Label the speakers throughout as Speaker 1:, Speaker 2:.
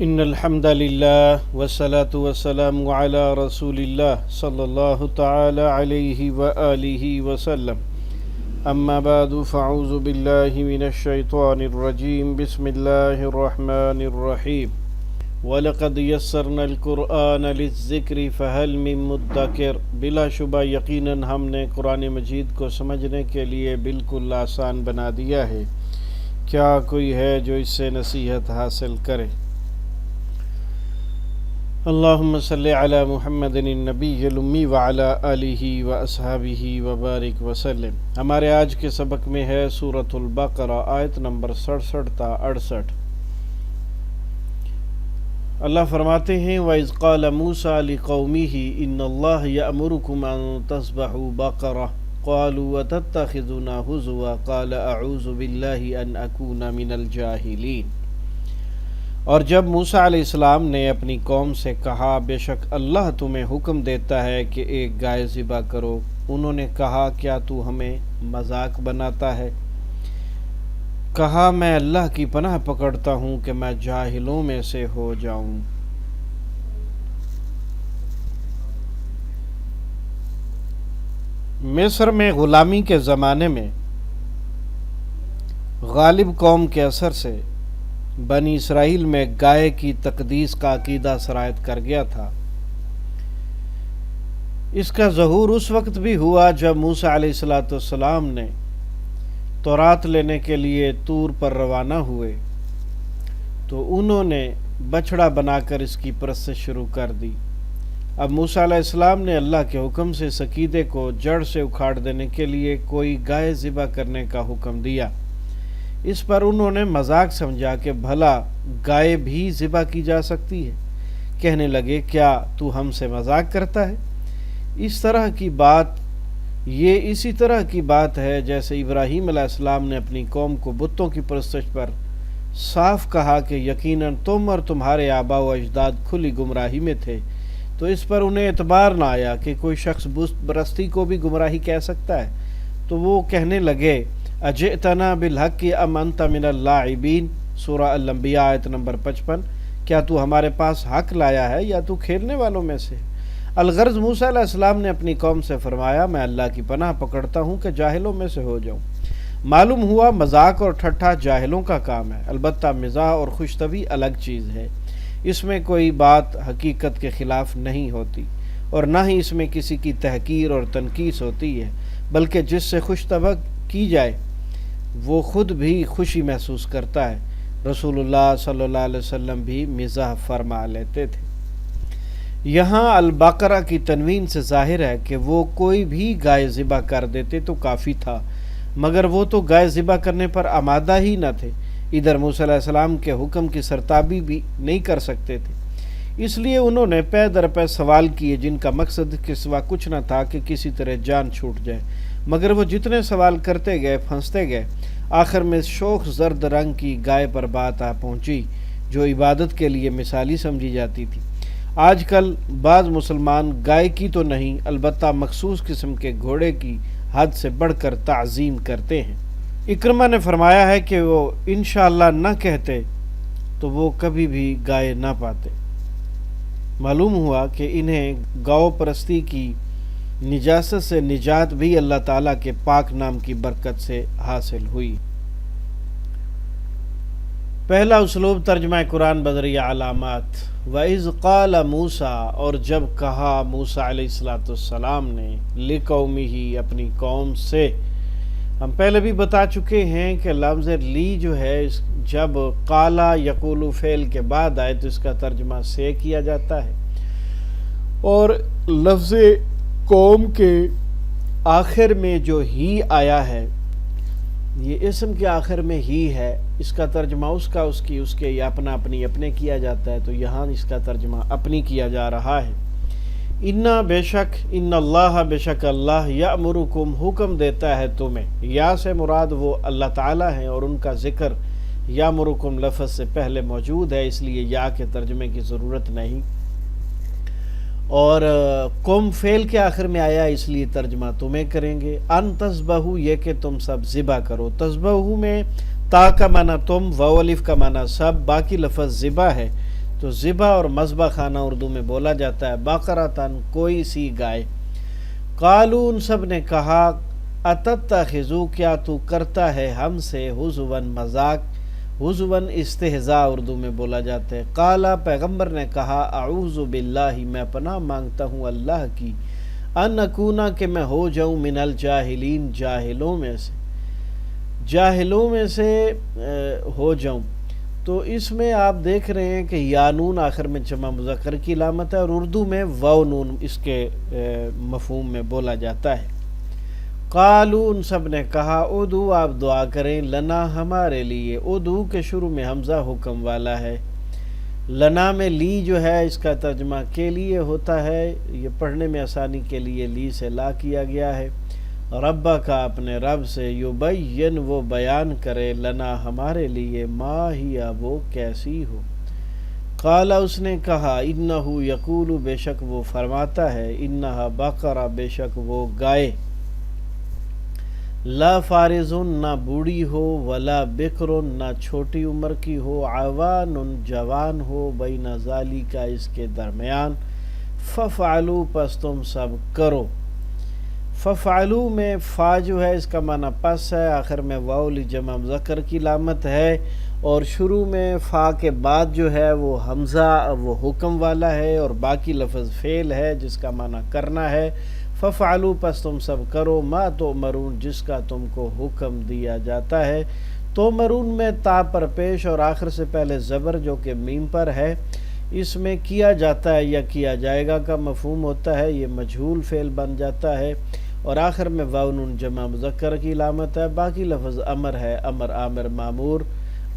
Speaker 1: ان الحمد للہ والصلاة والسلام علی رسول اللہ صلی اللہ تعالی علیہ وآلہ وسلم اما بعد فاعوذ باللہ من الشیطان الرجیم بسم اللہ الرحمن الرحیم وَلَقَدْ يَسَّرْنَا الْقُرْآنَ لِلذِّكْرِ فَهَلْ مِن مُدَّكِرٍ بلا شبہ یقیناً ہم نے قرآن مجید کو سمجھنے کے لیے بالکل آسان بنا دیا ہے، کیا کوئی ہے جو اس سے نصیحت حاصل کرے؟ اللہم صلی علی محمد النبی الامی وعلی آلہ واصحابہ وبارک وسلم۔ ہمارے آج کے سبق میں ہے سورۃ البقرہ آیت نمبر 67 تا 68۔ اللہ فرماتے ہیں وَإِذْ قَالَ مُوسَىٰ لِقَوْمِهِ إِنَّ اللَّهَ يَأْمُرُكُمْ أَن تَذْبَحُوا بَقَرَةً قَالُوا وَتَتَّخِذُونَا هُزُوًا قَالَ أَعُوذُ بِاللَّهِ أَنْ أَكُونَ مِنَ الْجَاهِلِينَ۔ اور جب موسیٰ علیہ السلام نے اپنی قوم سے کہا بے شک اللہ تمہیں حکم دیتا ہے کہ ایک گائے ذبح کرو، انہوں نے کہا کیا تو ہمیں مذاق بناتا ہے؟ کہا میں اللہ کی پناہ پکڑتا ہوں کہ میں جاہلوں میں سے ہو جاؤں۔ مصر میں غلامی کے زمانے میں غالب قوم کے اثر سے بنی اسرائیل میں گائے کی تقدیس کا عقیدہ سرایت کر گیا تھا۔ اس کا ظہور اس وقت بھی ہوا جب موسیٰ علیہ السلام نے تورات لینے کے لیے طور پر روانہ ہوئے تو انہوں نے بچڑا بنا کر اس کی پرستش شروع کر دی۔ اب موسیٰ علیہ السلام نے اللہ کے حکم سے اس عقیدے کو جڑ سے اکھاڑ دینے کے لیے کوئی گائے ذبح کرنے کا حکم دیا۔ اس پر انہوں نے مذاق سمجھا کہ بھلا گائے بھی ذبح کی جا سکتی ہے؟ کہنے لگے کیا تو ہم سے مذاق کرتا ہے؟ اسی طرح کی بات ہے جیسے ابراہیم علیہ السلام نے اپنی قوم کو بتوں کی پرستش پر صاف کہا کہ یقیناً تم اور تمہارے آباء و اجداد کھلی گمراہی میں تھے، تو اس پر انہیں اعتبار نہ آیا کہ کوئی شخص بت پرستی کو بھی گمراہی کہہ سکتا ہے، تو وہ کہنے لگے اجئتنا بالحق ام انت من اللاعبین، سورہ الانبیاء آیت نمبر 55۔ کیا تو ہمارے پاس حق لایا ہے یا تو کھیلنے والوں میں سے؟ الغرض موسیٰ علیہ السلام نے اپنی قوم سے فرمایا میں اللہ کی پناہ پکڑتا ہوں کہ جاہلوں میں سے ہو جاؤں۔ معلوم ہوا مذاق اور ٹھٹھا جاہلوں کا کام ہے، البتہ مزاح اور خوش طبعی الگ چیز ہے، اس میں کوئی بات حقیقت کے خلاف نہیں ہوتی اور نہ ہی اس میں کسی کی تحقیر اور تنقیص ہوتی ہے، بلکہ جس سے خوش طبع کی جائے وہ خود بھی خوشی محسوس کرتا ہے۔ رسول اللہ صلی اللہ علیہ وسلم بھی مزاح فرما لیتے تھے۔ یہاں البقرہ کی تنوین سے ظاہر ہے کہ وہ کوئی بھی گائے ذبح کر دیتے تو کافی تھا، مگر وہ تو گائے ذبح کرنے پر آمادہ ہی نہ تھے، ادھر موسیٰ علیہ السلام کے حکم کی سرتابی بھی نہیں کر سکتے تھے، اس لیے انہوں نے پے در پے سوال کیے جن کا مقصد کے سوا کچھ نہ تھا کہ کسی طرح جان چھوٹ جائے، مگر وہ جتنے سوال کرتے گئے پھنستے گئے، آخر میں شوخ زرد رنگ کی گائے پر بات آ پہنچی جو عبادت کے لیے مثالی سمجھی جاتی تھی۔ آج کل بعض مسلمان گائے کی تو نہیں البتہ مخصوص قسم کے گھوڑے کی حد سے بڑھ کر تعظیم کرتے ہیں۔ اکرمہ نے فرمایا ہے کہ وہ انشاءاللہ نہ کہتے تو وہ کبھی بھی گائے نہ پاتے۔ معلوم ہوا کہ انہیں گاؤ پرستی کی نجاست سے نجات بھی اللہ تعالیٰ کے پاک نام کی برکت سے حاصل ہوئی۔ پہلا اسلوب ترجمہ قرآن بذریعہ علامات۔ وَإِذْ قَالَ مُوسَىٰ، اور جب کہا موسیٰ علیہ السلام نے لِقَوْمِهِ، اپنی قوم سے۔ ہم پہلے بھی بتا چکے ہیں کہ لفظ لی جو ہے جب قالا یقول فعل کے بعد آئے تو اس کا ترجمہ سے کیا جاتا ہے، اور لفظ قوم کے آخر میں جو ہی آیا ہے، یہ اسم کے آخر میں ہی ہے، اس کا ترجمہ اس کے یا اپنا اپنے کیا جاتا ہے، تو یہاں اس کا ترجمہ اپنی کیا جا رہا ہے۔ بے شک ان اللہ، بے شک اللہ یأمرکم، حکم دیتا ہے تمہیں، یا سے مراد وہ اللہ تعالیٰ ہیں اور ان کا ذکر یأمرکم لفظ سے پہلے موجود ہے، اس لیے یا کے ترجمے کی ضرورت نہیں، اور قوم فعل کے آخر میں آیا اس لیے ترجمہ تمہیں کریں گے۔ ان تذبحوا، یہ کہ تم سب ذبح کرو۔ تذبحوا میں تا کا معنی تم، واو الف کا معنی سب، باقی لفظ ذبح ہے، تو ذبح اور مذبح خانہ اردو میں بولا جاتا ہے بقرۃ کوئی سی گائے۔ قالوا ان سب نے کہا اتتخذو کیا تو کرتا ہے ہم سے ہزوا مذاق، ہزوا استہزاء اردو میں بولا جاتا ہے۔ قالا پیغمبر نے کہا اعوذ باللہ میں پناہ مانگتا ہوں اللہ کی، ان اکونا کہ میں ہو جاؤں من الجاہلین جاہلوں میں سے، جاہلوں میں سے ہو جاؤں۔ تو اس میں آپ دیکھ رہے ہیں کہ یا نون آخر میں جمع مذکر کی علامت ہے، اور اردو میں واو نون اس کے مفہوم میں بولا جاتا ہے۔ قالو ان سب نے کہا ادعو آپ دعا کریں لنا ہمارے لیے، ادعو کے شروع میں حمزہ حکم والا ہے، لنا میں لی جو ہے اس کا ترجمہ کے لیے ہوتا ہے، یہ پڑھنے میں آسانی کے لیے لی سے لا کیا گیا ہے۔ ربا کا اپنے رب سے، یبین وہ بیان کرے لنا ہمارے لیے، ما ہی وہ کیسی ہو۔ قال اس نے کہا انہو یقول بے شک وہ فرماتا ہے، انہا بقرہ بے شک وہ گائے، لا فارزن نہ بوڑھی ہو، ولا بکرن نہ چھوٹی عمر کی ہو، عوان جوان ہو، بین ذالک اس کے درمیان، ففعلوا پس تم سب کرو۔ ففعلوا میں فا جو ہے اس کا معنی پس ہے، آخر میں واو جمع مذکر کی علامت ہے، اور شروع میں فا کے بعد جو ہے وہ حمزہ وہ حکم والا ہے، اور باقی لفظ فعل ہے جس کا معنی کرنا ہے۔ ففعلوا پس تم سب کرو، ما تؤمرون جس کا تم کو حکم دیا جاتا ہے۔ تؤمرون میں تا پر پیش اور آخر سے پہلے زبر جو کہ میم پر ہے، اس میں کیا جاتا ہے یا کیا جائے گا کا مفہوم ہوتا ہے، یہ مجہول فعل بن جاتا ہے، اور آخر میں واو نون جمع مذکر کی علامت ہے۔ باقی لفظ امر ہے، امر آمر مامور،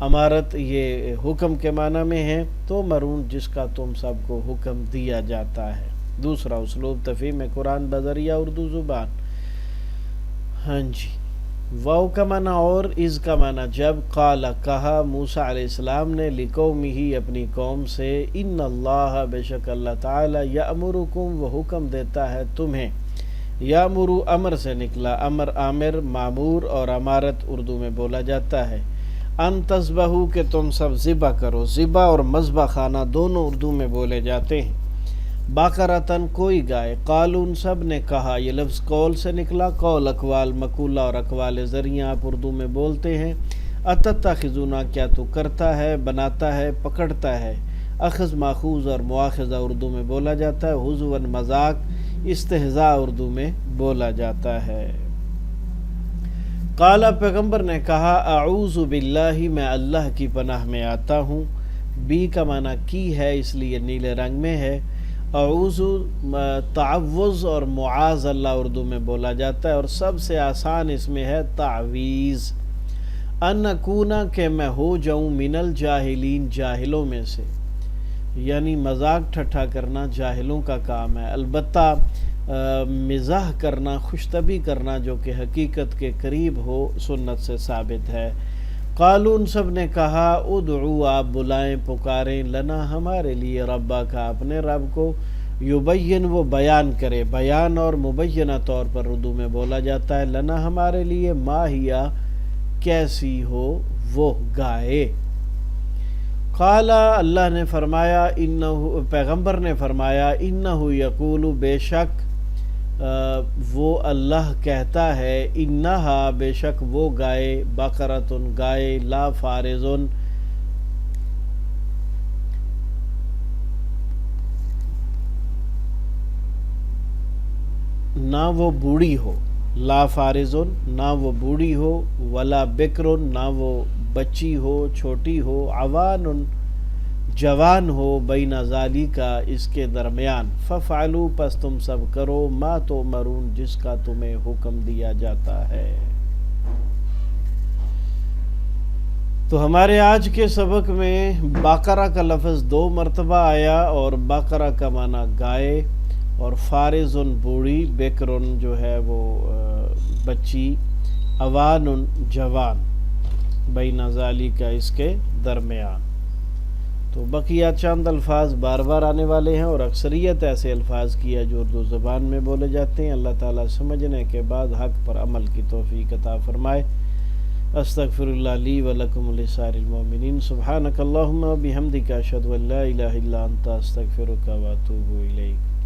Speaker 1: امارت یہ حکم کے معنی میں ہے۔ تو مرون جس کا تم سب کو حکم دیا جاتا ہے۔ دوسرا اسلوب تفہیم قرآن بذریعہ اردو زبان۔ ہاں جی، واو کا معنی اور از کا معنی جب، قال کہا موسیٰ علیہ السلام نے لقومہ اپنی قوم سے، ان اللہ بے شک اللہ تعالی یأمرکم وہ حکم دیتا ہے تمہیں، یامرو امر سے نکلا، امر آمر معمور اور امارت اردو میں بولا جاتا ہے، ان تذبحوا کہ تم سب ذبح کرو، ذبح اور مذبح خانہ دونوں اردو میں بولے جاتے ہیں، بقرۃ کوئی گائے۔ قالوا ان سب نے کہا، یہ لفظ قول سے نکلا، قول اقوال مقولہ اور اقوال ذریعہ آپ اردو میں بولتے ہیں۔ اتتخذون کیا تو کرتا ہے، بناتا ہے، پکڑتا ہے، اخذ ماخوذ اور مواخذہ اردو میں بولا جاتا ہے، ہزوا مذاق، استہزاء اردو میں بولا جاتا ہے۔ قال پیغمبر نے کہا اعوذ باللہ میں اللہ کی پناہ میں آتا ہوں، بی کا معنی کی ہے اس لیے نیلے رنگ میں ہے، اعوذ تعوذ اور معاذ اللہ اردو میں بولا جاتا ہے، اور سب سے آسان اس میں ہے تعویذ، ان اکونا کہ میں ہو جاؤں من الجاہلین جاہلوں میں سے، یعنی مذاق ٹھٹھا کرنا جاہلوں کا کام ہے، البتہ مزاح کرنا، خوشطبی کرنا جو کہ حقیقت کے قریب ہو سنت سے ثابت ہے۔ قالوا ان سب نے کہا ادعو آپ بلائیں پکاریں لنا ہمارے لیے، ربا کا اپنے رب کو، یبین وہ بیان کرے، بیان اور مبینہ طور پر اردو میں بولا جاتا ہے، لنا ہمارے لیے، ما ہیا کیسی ہو وہ گائے۔ قال اللہ نے فرمایا، انہو پیغمبر نے فرمایا، انہو یقول بے شک وہ اللہ کہتا ہے، انہا بے شک وہ گائے، بقرۃ گائے، لا فارزن نہ وہ بوڑھی ہو، لا فارزن نہ وہ بوڑھی ہو، ولا بکرن نہ وہ بچی ہو چھوٹی ہو، عوان جوان ہو، بین ذالک اس کے درمیان، ففعلوا پس تم سب کرو، ما تؤمرون جس کا تمہیں حکم دیا جاتا ہے۔ تو ہمارے آج کے سبق میں بقرہ کا لفظ 2 مرتبہ آیا، اور بقرہ کا معنی گائے، اور فارزن بوڑھی، بکرن جو ہے وہ بچی، عوان جوان، بین ذالک اس کے درمیان۔ تو بقیہ چند الفاظ بار بار آنے والے ہیں، اور اکثریت ایسے الفاظ کی ہے جو اردو زبان میں بولے جاتے ہیں۔ اللہ تعالیٰ سمجھنے کے بعد حق پر عمل کی توفیق عطا فرمائے۔ استغفر اللہ لی ولکم ولسائر المؤمنین سبحانک اللہم وبحمدک اشہد ان لا الہ الا انت استغفرک واتوب الیک.